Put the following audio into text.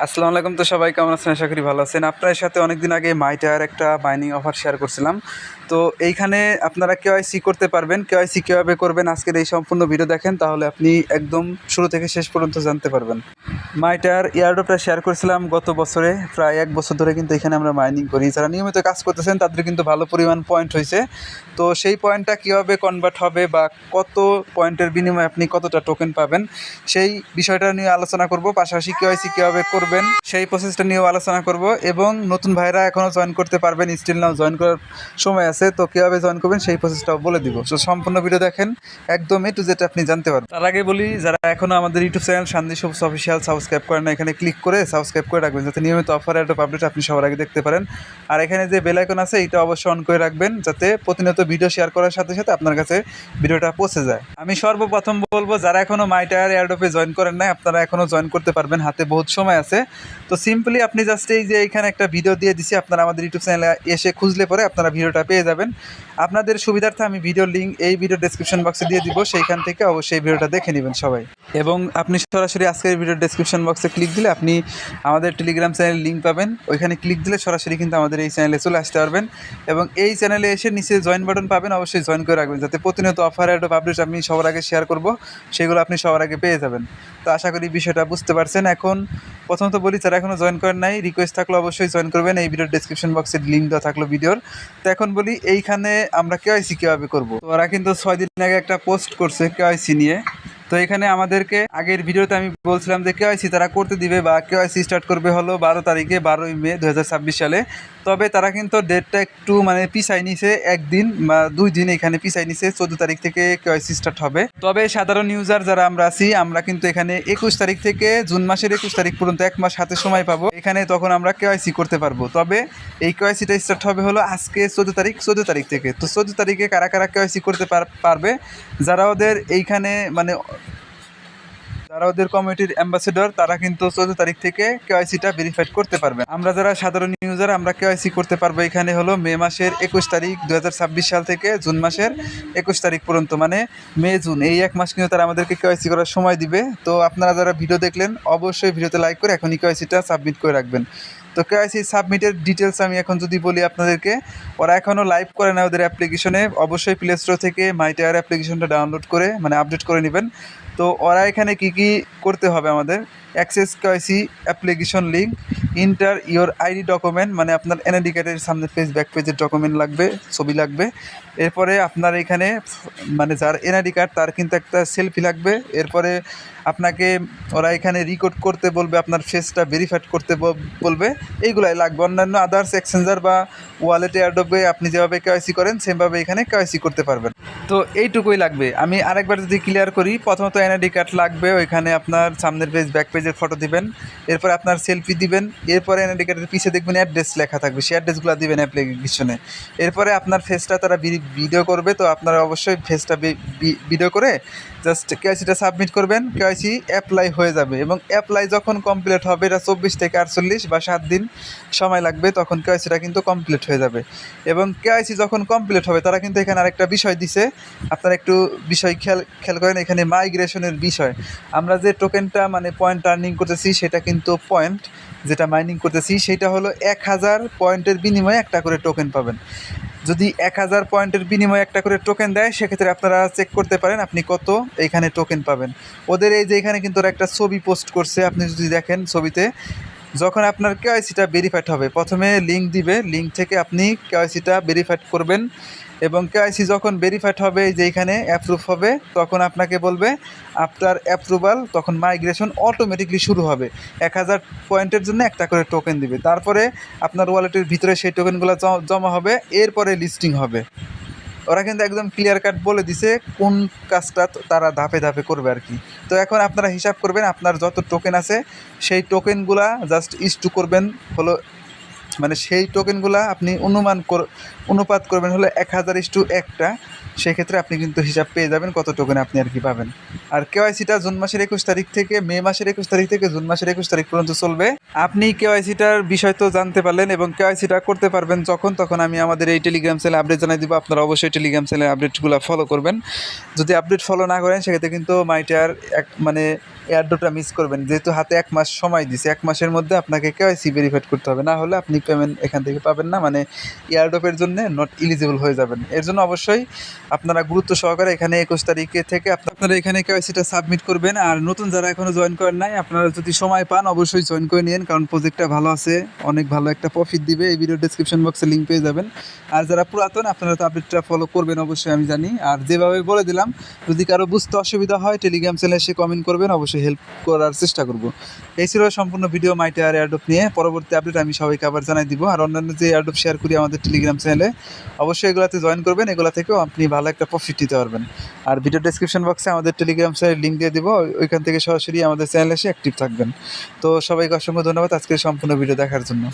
আসসালামু আলাইকুম। তো সবাই কেমন আছেন? আশা করি ভালো আছেন। আপনার সাথে অনেকদিন আগে মাইটার একটা বাইনিং অফার শেয়ার করছিলাম। তো এইখানে আপনারা কেওয়াইসি করতে পারবেন। কেওয়াইসি কীভাবে করবেন আজকের এই সম্পূর্ণ ভিডিও দেখেন, তাহলে আপনি একদম শুরু থেকে শেষ পর্যন্ত জানতে পারবেন। মাইটার এয়ারড্রপটা শেয়ার করেছিলাম গত বছরে, প্রায় 1 বছর ধরে কিন্তু এখানে আমরা মাইনিং করি। যারা নিয়মিত কাজ করতেছেন তাদের কিন্তু ভালো পরিমাণ পয়েন্ট হয়েছে। তো সেই পয়েন্টটা কীভাবে কনভার্ট হবে বা কত পয়েন্টের বিনিময়ে আপনি কতটা টোকেন পাবেন, সেই বিষয়টা নিয়ে আলোচনা করব। পাশাপাশি কেওয়াইসি কীভাবে করবেন সেই প্রসেসটা নিয়েও আলোচনা করব, এবং নতুন ভাইরা এখনও জয়েন করতে পারবেন, স্টিল নাও জয়েন করার সময় আছে। তো কীভাবে জয়েন করবেন সেই প্রসেসটাও বলে দিব। তো সম্পূর্ণ ভিডিও দেখেন, একদম এ টু জেড আপনি জানতে পারবেন। তার আগে বলি, যারা এখনও আমাদের ইউটিউব চ্যানেল শান্তি সবুজ অফিসিয়াল সাবস্ক্রাইব করেন না, এখানে ক্লিক করে সাবস্ক্রাইব করে রাখবেন, যাতে নিয়মিত অফার একটা পাবলিশ আপনি সবার আগে দেখতে পারেন। আর এখানে যে বেল আইকন আছে এটা অবশ্যই অন করে রাখবেন, যাতে প্রতিনিয়ত ভিডিও শেয়ার করার সাথে সাথে আপনার কাছে ভিডিওটা পৌঁছে যায়। আমি সর্বপ্রথম বলবো, যারা এখনও মাইটার এয়ারড্রপে জয়েন করেন নাই, আপনারা এখনও জয়েন করতে পারবেন, হাতে বহুত সময় আছে। তো সিম্পলি আপনি জাস্ট এই যে এইখানে একটা ভিডিও দিয়ে দিছি, আপনারা আমাদের ইউটিউব চ্যানেলে এসে খুঁজলে পরে আপনারা ভিডিওটা পেয়ে যাবেন। আপনাদের সুবিধার্থে আমি ভিডিওর লিঙ্ক এই ভিডিও ডেসক্রিপশন বক্সে দিয়ে দিব, সেইখান থেকে অবশ্যই ভিডিওটা দেখে নেবেন সবাই। এবং আপনি সরাসরি আজকের ভিডিওর ডেসক্রিপশন বক্সে ক্লিক দিলে আপনি আমাদের টেলিগ্রাম চ্যানেল লিঙ্ক পাবেন। ওইখানে ক্লিক দিলে সরাসরি কিন্তু আমাদের এই চ্যানেলে চলে আসতে পারবেন, এবং এই চ্যানেলে এসে নিচে জয়েন বাটন পাবেন, অবশ্যই জয়েন করে রাখবেন, যাতে প্রতিনিয়ত অফার অ্যাড পাবলিশ আমি সবার আগে শেয়ার করব, সেগুলো আপনি সবার আগে পেয়ে যাবেন। তো আশা করি বিষয়টা বুঝতে পারছেন। এখন প্রথমত বলি, যারা এখনও জয়েন করেন নাই, রিকোয়েস্ট থাকলে অবশ্যই জয়েন করবেন। এই ভিডিওর ডেসক্রিপশন বক্সে লিঙ্ক দেওয়া থাকলো ভিডিওর। তো এখন বলি, এইখানে আমরা কেওয়াইসি কীভাবে করবো। তো ওরা কিন্তু 6 দিন আগে একটা পোস্ট করছে কেওয়াইসি নিয়ে। তো এখানে আমাদেরকে আগের ভিডিওতে আমি বলছিলাম যে কেওয়াইসি তারা করতে দিবে বা কেওয়াইসি স্টার্ট করবে হলো 12 তারিখে, 12ই মে 2026 সালে। তবে তারা কিন্তু ডেটটা একটু পিছাই নিছে, 1 দিন বা 2 দিন এখানে পিছাই নিছে। 14 তারিখ থেকে কেওয়াইসি স্টার্ট হবে। তবে সাধারণ ইউজার যারা আমরা আছি, আমরা কিন্তু এখানে 21 তারিখ থেকে জুন মাসের 21 তারিখ পর্যন্ত 1 মাস হাতে সময় পাবো। এখানে তখন আমরা কেওয়াইসি করতে পারবো। তবে এই কেওয়াইসিটা স্টার্ট হবে হলো আজকে 14 তারিখ থেকে। তো 14 তারিখে কারা কারা কেওয়াইসি করতে পারবে, যারা ওদের এইখানে যারা ওদের কমিটির অ্যাম্বাসেডর, তারা কিন্তু 14 তারিখ থেকে কেওয়াইসিটা ভেরিফাইড করতে পারবে। আমরা যারা সাধারণ ইউজার, আমরা কেওয়াইসি করতে পারবো এখানে হলো মে মাসের 21 তারিখ 2026 সাল থেকে জুন মাসের 21 তারিখ পর্যন্ত, মানে মে জুন এই 1 মাস কিন্তু তারা আমাদেরকে কেওয়াইসি করার সময় দিবে। তো আপনারা যারা ভিডিও দেখলেন, অবশ্যই ভিডিওতে লাইক করে এখনই কেওয়াইসিটা সাবমিট করে রাখবেন। তো কেওয়াইসি সাবমিটের ডিটেলস আমি এখন যদি বলি আপনাদেরকে, ওরা এখনও লাইভ করে না ওদের অ্যাপ্লিকেশনে। অবশ্যই প্লে স্টোর থেকে মাইটায়ার অ্যাপ্লিকেশনটা ডাউনলোড করে আপডেট করে নেবেন। তো ওরা এখানে কি করতে হবে আমাদের, access KYC application link, inter your ID document, মানে আপনার এনআইডি কার্ডের সামনে ব্যাক পেজের ডকুমেন্ট লাগবে, ছবি লাগবে। এরপরে আপনার এখানে যার এনআইডি কার্ড তার কিন্তু একটা সেলফি লাগবে। এরপরে আপনাকে ওরা এখানে রেকর্ড করতে বলবে, আপনার ফেসটা ভেরিফাইড করতে বলবে, এইগুলাই লাগবে। অন্যান্য আদার্স এক্সচেঞ্জার বা ওয়ালেট এয়ারড্রপে আপনি যেভাবে কেওয়াইসি করেন সেমভাবে এখানে কেওয়াইসি করতে পারবেন। তো এইটুকুই লাগবে। আমি আরেকবার যদি ক্লিয়ার করি, প্রথমত এনআইডি কার্ড লাগবে, ওইখানে আপনার সামনের পেজ ব্যাক পেজের ফটো দিবেন, এরপরে আপনার সেলফি দিবেন, এরপরে এনআইডি কার্ডের পিছে দেখবেন অ্যাড্রেস লেখা থাকবে, সেই অ্যাড্রেসগুলো দিবেন অ্যাপ্লিকেশনে। এরপরে আপনার ফেসটা তারা ভিডিও করবে, তো আপনারা অবশ্যই ফেসটা ভিডিও করে জাস্ট কেওয়াইসিটা সাবমিট করবেন। কেওয়াইসি অ্যাপ্লাই হয়ে যাবে, এবং অ্যাপ্লাই যখন কমপ্লিট হবে, এটা 24 থেকে 48 বা 7 দিন সময় লাগবে, তখন কেওয়াইসিটা কিন্তু কমপ্লিট হয়ে যাবে। এবং কেওয়াইসি যখন কমপ্লিট হবে, তারা কিন্তু এখানে আরেকটা বিষয় দিছে, আপনারা একটু বিষয় খেয়াল করেন। এখানে মাইগ্রেশনের বিষয়, আমরা যে টোকেনটা পয়েন্ট আর্নিং করতেছি, সেটা কিন্তু পয়েন্ট যেটা মাইনিং করতেছি, সেটা হলো 1000 পয়েন্টের বিনিময়ে একটা করে টোকেন পাবেন। যদি 1000 পয়েন্টের বিনিময়ে একটা করে টোকেন দেয়, সেক্ষেত্রে আপনারা চেক করতে পারেন আপনি কত এইখানে টোকেন পাবেন। ওদের এই যে এখানে কিন্তু ওরা একটা ছবি পোস্ট করছে, আপনি যদি দেখেন ছবিতে, যখন আপনার কেওয়াইসিটা ভেরিফাইড হবে, প্রথমে লিঙ্ক দিবে, লিঙ্ক থেকে আপনি কেওয়াইসিটা ভেরিফাইড করবেন, এবং কেওয়াইসি যখন ভেরিফাইড হবে, যে এখানে অ্যাপ্রুভ হবে, তখন আপনাকে বলবে আফটার অ্যাপ্রুভাল, তখন মাইগ্রেশন অটোমেটিকলি শুরু হবে। 1000 পয়েন্টের জন্য একটা করে টোকেন দিবে, তারপরে আপনার ওয়ালেটের ভিতরে সেই টোকেনগুলো জমা হবে, এরপরে লিস্টিং হবে। ওরা কিন্তু একদম ক্লিয়ার কাট বলে দিছে কোন কাজটা তারা ধাপে ধাপে করবে আর কি। তো এখন আপনারা হিসাব করবেন, আপনার যত টোকেন আছে সেই টোকেনগুলা জাস্ট ইস্যু করবেন হলো, সেই টোকেনগুলা আপনি অনুপাত করবেন হলো 1000:1টা। সেক্ষেত্রে আপনি কিন্তু হিসাব পেয়ে যাবেন কত টোকেন আপনি আর কি পাবেন। আর কেওয়াইসিটা জুন মাসের 21 তারিখ থেকে মে মাসের 21 তারিখ থেকে জুন মাসের 21 তারিখ পর্যন্ত চলবে। আপনি কেওয়াইসিটার বিষয় তো জানতে পারলেন, এবং কেওয়াইসিটা করতে পারবেন তখন আমি আমাদের এই টেলিগ্রাম চ্যানেলে আপডেট জানাই দিব। আপনারা অবশ্যই টেলিগ্রাম চ্যানেলে আপডেটগুলো ফলো করবেন। যদি আপডেট ফলো না করেন, সেক্ষেত্রে কিন্তু মাইটার এয়ারড্রপটা মিস করবেন, যেহেতু হাতে 1 মাস সময় দিছে। 1 মাসের মধ্যে আপনাকে কেওয়াইসি ভেরিফাইড করতে হবে, না হলে আপনি পেমেন্ট এখান থেকে পাবেন না, মানে এয়ারড্রপের জন্য নট এলিজিবল হয়ে যাবেন। এর জন্য অবশ্যই আপনারা গুরুত্ব সহকারে এখানে 21 তারিখে থেকে আপনারা এখানে কেওয়াইসিটা সাবমিট করবেন। আর নতুন যারা এখনও জয়েন করেন নাই, আপনারা যদি সময় পান অবশ্যই জয়েন করে নিন, কারণ প্রজেক্টটা ভালো আছে, অনেক ভালো একটা প্রফিট দিবে। এই ভিডিও ডেসক্রিপশন বক্সে লিঙ্ক পেয়ে যাবেন। আর যারা পুরাতন আপনারা তো আপডেটটা ফলো করবেন অবশ্যই, আমি জানি। আর যেভাবে বলে দিলাম, যদি কারো বুঝতে অসুবিধা হয় টেলিগ্রাম চ্যানেলে এসে কমেন্ট করবেন, অবশ্যই হেল্প করার চেষ্টা করব। এই ছিল সম্পূর্ণ ভিডিও মাইটার এয়ারড্রপ নিয়ে। পরবর্তী আপডেট আমি সবাইকে আবার জানাই দিব। আর অন্যান্য যে এয়ারড্রপ শেয়ার করি আমাদের টেলিগ্রাম চ্যানেলে, অবশ্যই এগুলোতে জয়েন করবেন, এগুলো থেকেও আপনি ভালো একটা প্রফিট নিতে পারবেন। আর ভিডিও ডেসক্রিপশন বক্সে আমাদের টেলিগ্রাম চ্যানেলের লিঙ্ক দিয়ে দিব, ওইখান থেকে সরাসরি আমাদের চ্যানেলে এসে অ্যাক্টিভ থাকবেন। তো সবাইকে অসংখ্য ধন্যবাদ আজকের সম্পূর্ণ ভিডিও দেখার জন্য।